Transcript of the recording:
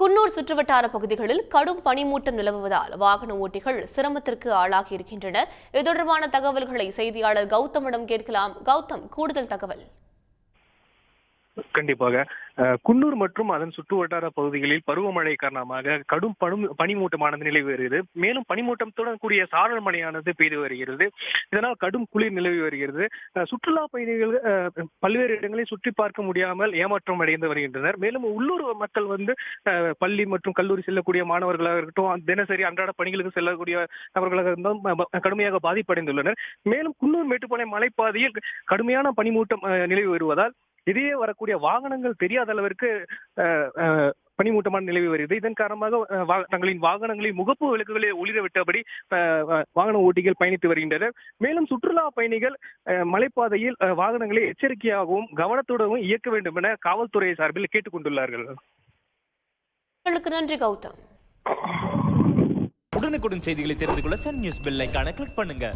குன்னூர் சுற்றுவட்டார பகுதிகளில் கடும் பனிமூட்டம் நிலவுவதால் வாகன ஓட்டிகள் சிரமத்திற்கு ஆளாகி இருக்கின்றனர். இது தொடர்பான தகவல்களை செய்தியாளர் கௌதமிடம் கேட்கலாம். கௌதம், கூடுதல் தகவல். கண்டிப்பாக குன்னூர் மற்றும் அதன் சுற்றுவட்டார பகுதிகளில் பருவமழை காரணமாக கடும் பனிமூட்டமானது நிலவி வருகிறது. மேலும் பனிமூட்டத்துடன் கூடிய சாரல் மழையானது பெய்து வருகிறது. இதனால் கடும் குளிர் நிலவி வருகிறது. சுற்றுலா பயணிகள் பல்வேறு இடங்களில் சுற்றி பார்க்க முடியாமல் ஏமாற்றம் அடைந்து வருகின்றனர். மேலும் உள்ளூர் மக்கள் பள்ளி மற்றும் கல்லூரி செல்லக்கூடிய மாணவர்களாக இருக்கட்டும், தினசரி அன்றாட பணிகளுக்கு செல்லக்கூடிய நபர்களாக இருந்தாலும் கடுமையாக பாதிப்படைந்துள்ளனர். மேலும் குன்னூர் மேட்டுப்பாளையம் மலைப்பாதையில் கடுமையான பனிமூட்டம் நிலவி வருவதால் இடையே வரக்கூடிய வாகனங்கள் தெரியாத அளவிற்கு பனிமூட்டமான நிலவி வருகிறது. இதன் காரணமாக தங்களின் வாகனங்களில் முகப்பு விளக்குகளை ஒளிரவிட்டபடி வாகன ஓட்டிகள் பயணித்து வருகின்றனர். மேலும் சுற்றுலா பயணிகள் மலைப்பாதையில் வாகனங்களை எச்சரிக்கையாகவும் கவனத்துடனும் இயக்க வேண்டும் என காவல்துறை சார்பில் கேட்டுக் கொண்டுள்ளார்கள். நன்றி கௌதம். உடனுக்குடன் செய்திகளை தெரிந்து கொள்ள சன் நியூஸ் பெல் ஐகானை கிளிக் பண்ணுங்க.